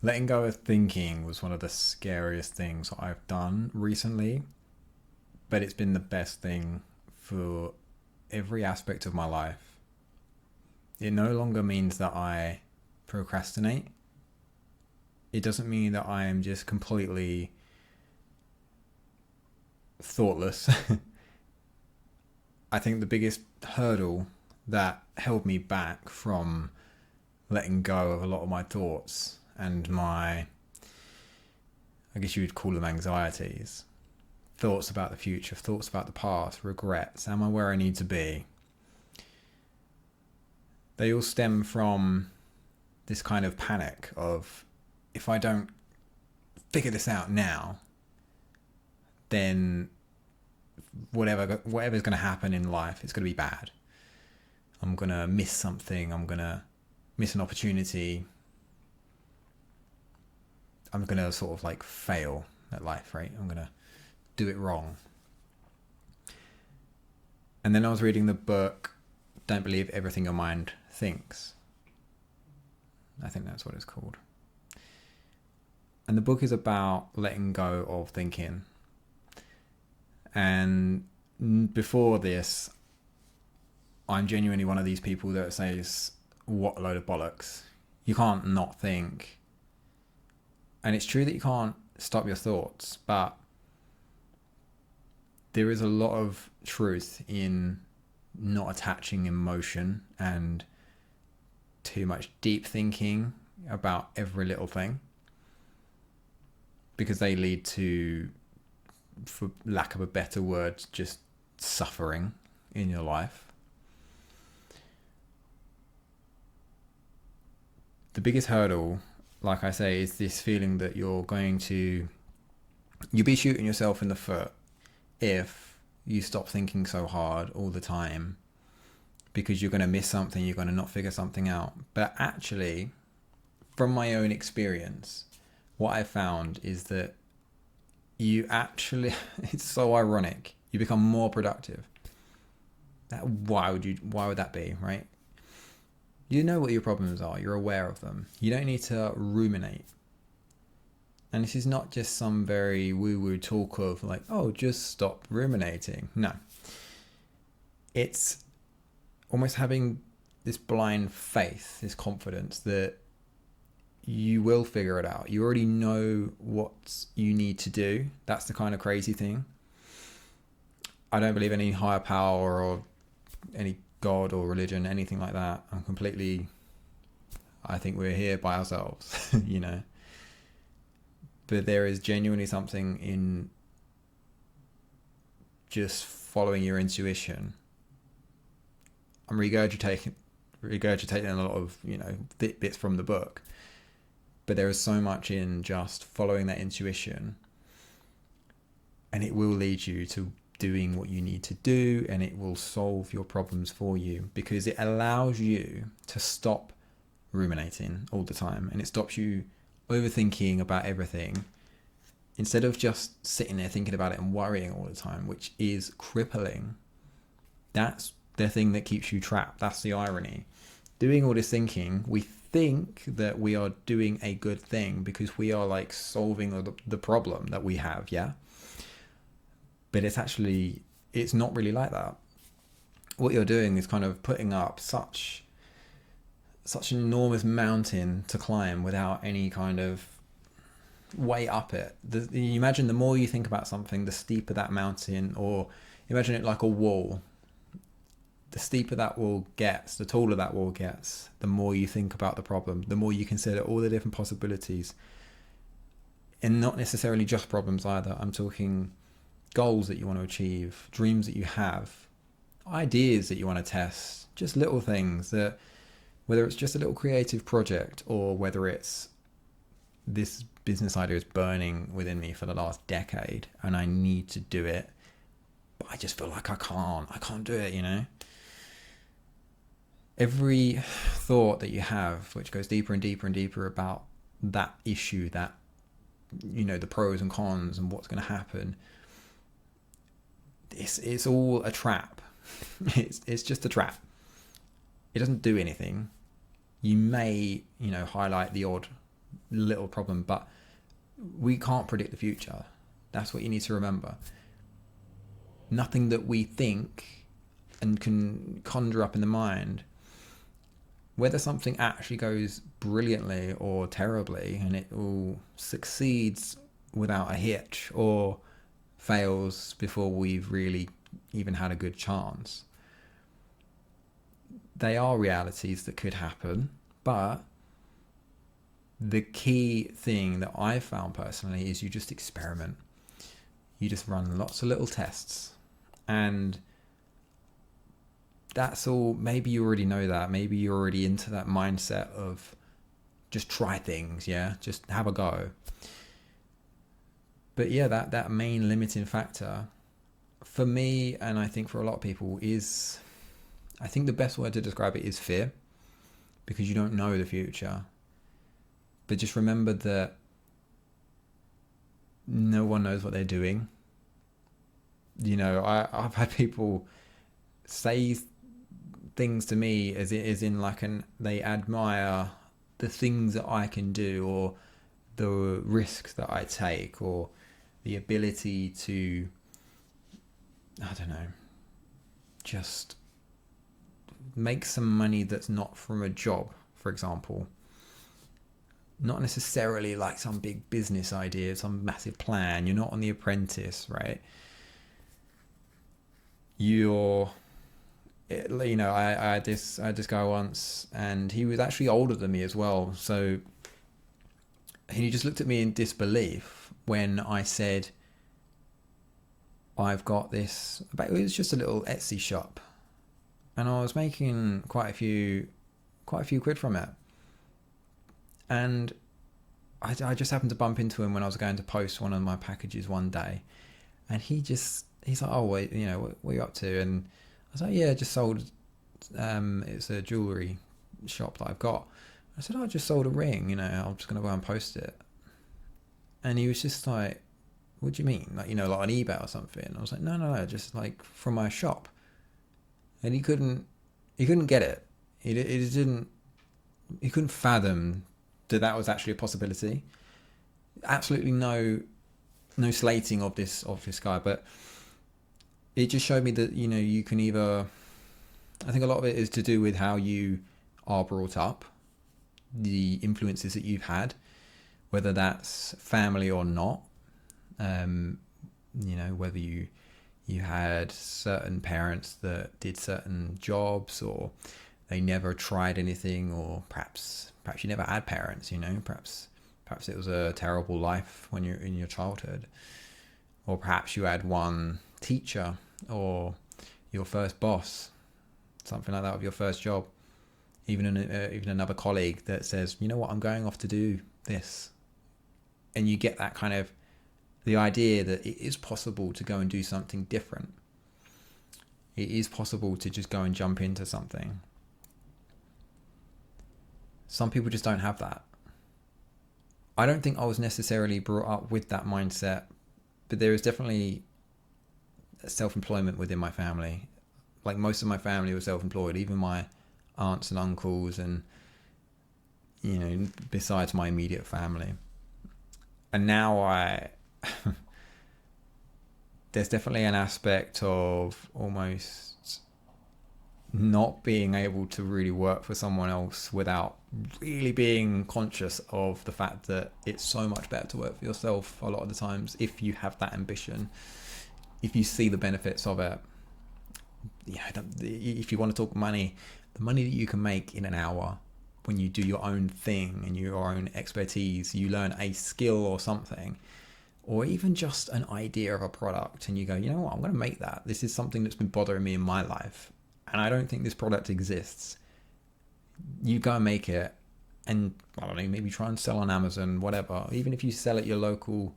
Letting go of thinking was one of the scariest things I've done recently, but it's been the best thing for every aspect of my life. It no longer means that I procrastinate. It doesn't mean that I am just completely thoughtless. I think the biggest hurdle that held me back from letting go of a lot of my thoughts and my, I guess you would call them anxieties, thoughts about the future, thoughts about the past, regrets, am I where I need to be? They all stem from this kind of panic of, if I don't figure this out now, then whatever's going to happen in life, it's going to be bad. I'm going to miss something. I'm going to miss an opportunity. I'm going to sort of like fail at life, right? I'm going to do it wrong. And then I was reading the book, Don't Believe Everything Your Mind Thinks. I think that's what it's called. And the book is about letting go of thinking. And before this, I'm genuinely one of these people that says, what a load of bollocks. You can't not think. And it's true that you can't stop your thoughts, but there is a lot of truth in not attaching emotion and too much deep thinking about every little thing, because they lead to, for lack of a better word, just suffering in your life. The biggest hurdle, like I say, is this feeling that you'll be shooting yourself in the foot if you stop thinking so hard all the time, because you're going to miss something, you're going to not figure something out. But actually, from my own experience, what I found is that you actually, it's so ironic, you become more productive. Why would that be, right? You know what your problems are, you're aware of them. You don't need to ruminate. And this is not just some very woo-woo talk of like, oh, just stop ruminating. No. It's almost having this blind faith, this confidence that you will figure it out. You already know what you need to do. That's the kind of crazy thing. I don't believe any higher power or any God or religion, anything like that. I think we're here by ourselves, you know. But there is genuinely something in just following your intuition. I'm regurgitating a lot of, bits from the book. But there is so much in just following that intuition. And it will lead you to doing what you need to do, and it will solve your problems for you, because it allows you to stop ruminating all the time, and it stops you overthinking about everything, instead of just sitting there thinking about it and worrying all the time, which is crippling. That's the thing that keeps you trapped. That's the irony. Doing all this thinking, we think that we are doing a good thing because we are like solving the problem that we have, yeah? But it's not really like that. What you're doing is kind of putting up such an enormous mountain to climb without any kind of way up it. You imagine the more you think about something, the steeper that mountain, or imagine it like a wall. The steeper that wall gets, the taller that wall gets, the more you think about the problem, the more you consider all the different possibilities. And not necessarily just problems either. I'm talking goals that you want to achieve, dreams that you have, ideas that you want to test, just little things that, whether it's just a little creative project or whether it's this business idea is burning within me for the last decade and I need to do it, but I just feel like I can't do it, you know? Every thought that you have, which goes deeper and deeper and deeper about that issue, that, the pros and cons and what's going to happen, it's all a trap. It's just a trap. It doesn't do anything. You may, highlight the odd little problem, but we can't predict the future. That's what you need to remember. Nothing that we think and can conjure up in the mind, whether something actually goes brilliantly or terribly and it all succeeds without a hitch or fails before we've really even had a good chance, they are realities that could happen. But the key thing that I've found personally is you just experiment. You just run lots of little tests, and that's all. Maybe you already know that. Maybe you're already into that mindset of just try things, yeah, just have a go. But yeah, that main limiting factor for me, and I think for a lot of people, is, I think the best word to describe it is fear, because you don't know the future. But just remember that no one knows what they're doing. You know, I've had people say things to me as in like they admire the things that I can do, or the risks that I take, or the ability to, I don't know, just make some money that's not from a job, for example. Not necessarily like some big business idea, some massive plan. You're not on The Apprentice, right? I had this guy once, and he was actually older than me as well. So he just looked at me in disbelief when I said, I've got this, it was just a little Etsy shop, and I was making quite a few quid from it. And I just happened to bump into him when I was going to post one of my packages one day, and he's like, oh wait, what are you up to? And I was like, yeah, just sold, it's a jewellery shop that I've got. I said, I just sold a ring, I'm just going to go and post it. And he was just like, what do you mean? Like, like on eBay or something? And I was like, no, just like from my shop. And he couldn't get it. He couldn't fathom that was actually a possibility. Absolutely no slating of this guy, but it just showed me that you can either, I think a lot of it is to do with how you are brought up, the influences that you've had, whether that's family or not, whether you had certain parents that did certain jobs, or they never tried anything, or perhaps you never had parents, perhaps it was a terrible life when you're in your childhood, or perhaps you had one teacher or your first boss, something like that, of your first job, even another colleague that says, you know what, I'm going off to do this, and you get that kind of the idea that it is possible to go and do something different. It is possible to just go and jump into something. Some people just don't have that. I don't think I was necessarily brought up with that mindset, but there is definitely self-employment within my family. Like, most of my family was self-employed, even my aunts and uncles, and besides my immediate family. And now there's definitely an aspect of almost not being able to really work for someone else without really being conscious of the fact that it's so much better to work for yourself a lot of the times, if you have that ambition, if you see the benefits of it. If you want to talk money, the money that you can make in an hour when you do your own thing and your own expertise, you learn a skill or something, or even just an idea of a product, and you go, you know what, I'm going to make that. This is something that's been bothering me in my life, and I don't think this product exists. You go and make it, and I don't know, maybe try and sell on Amazon, whatever. Even if you sell at your local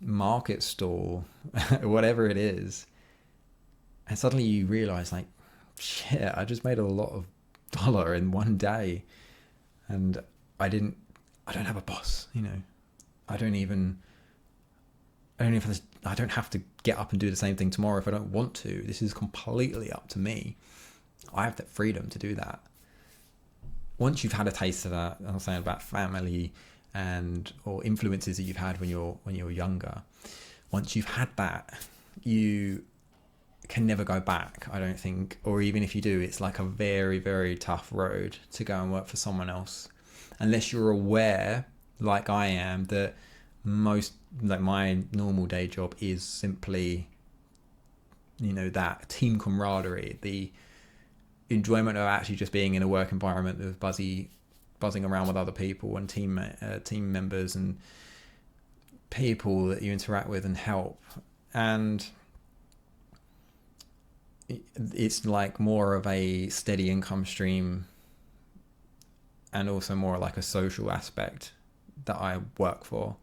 market stall, whatever it is, and suddenly you realize, like, shit, I just made a lot of dollar in one day, and I don't have a boss. I don't have to get up and do the same thing tomorrow if I don't want to. This is completely up to me. I have that freedom to do that. Once you've had a taste of that, I'm saying about family or influences that you've had when you're younger. Once you've had that, you can never go back, I don't think. Or even if you do, it's like a very, very tough road to go and work for someone else, unless you're aware, like I am, that my normal day job is simply, that team camaraderie, the enjoyment of actually just being in a work environment with buzzing around with other people and team members and people that you interact with and help. And it's like more of a steady income stream, and also more like a social aspect that I work for.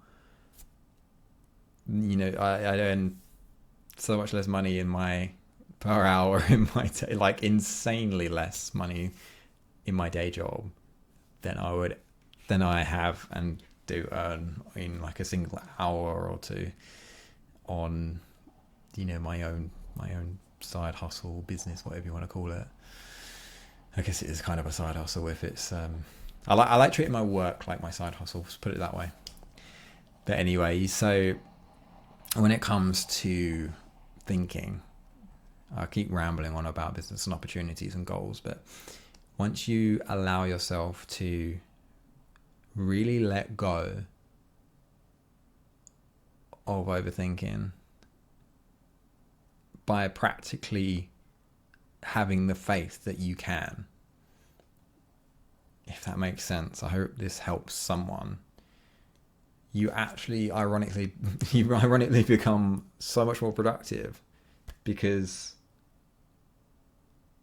I earn so much less money per hour in my day, like insanely less money in my day job than I have and do earn in like a single hour or two on, my own side hustle, business, whatever you want to call it. I guess it is kind of a side hustle if it's I like treating my work like my side hustle, let's put it that way. But anyway, so when it comes to thinking, I keep rambling on about business and opportunities and goals, but once you allow yourself to really let go of overthinking by practically having the faith that you can, if that makes sense, I hope this helps someone, you actually ironically become so much more productive, because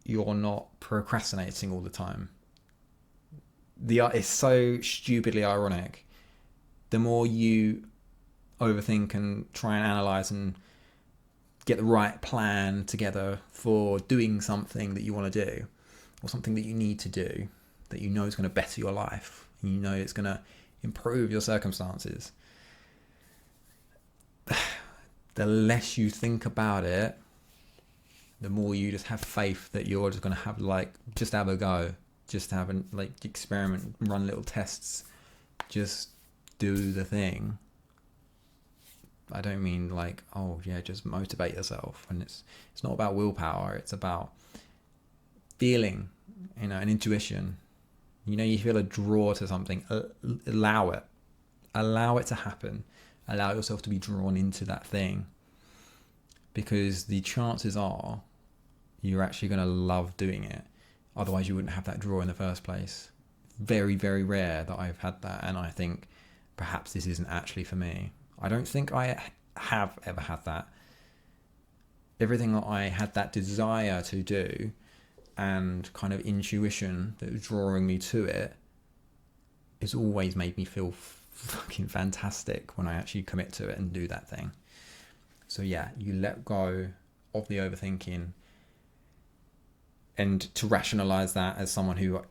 you're not procrastinating all the time. It's so stupidly ironic. The more you overthink and try and analyze and get the right plan together for doing something that you want to do, or something that you need to do, that you know is going to better your life, and you know it's going to improve your circumstances, the less you think about it, the more you just have faith that you're just going to just have a go, just have experiment, run little tests, just do the thing. I don't mean just motivate yourself. And it's not about willpower. It's about feeling, an intuition. You feel a draw to something. Allow it to happen. Allow yourself to be drawn into that thing, because the chances are you're actually going to love doing it. Otherwise you wouldn't have that draw in the first place. Very, very rare that I've had that, and I think perhaps this isn't actually for me. I don't think I have ever had that. Everything that I had that desire to do and kind of intuition that was drawing me to it has always made me feel fucking fantastic when I actually commit to it and do that thing. So yeah, you let go of the overthinking, and to rationalize that as someone who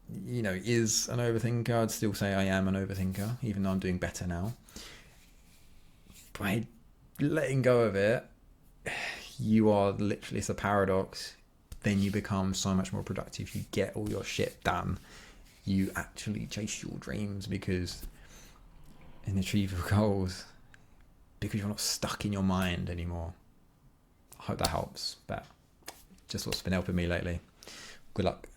is an overthinker, I'd still say I am an overthinker, even though I'm doing better now. By letting go of it, you are literally, it's a paradox. Then you become so much more productive. You get all your shit done. You actually chase your dreams and achieve your goals, because you're not stuck in your mind anymore. I hope that helps, but just what's been helping me lately. Good luck.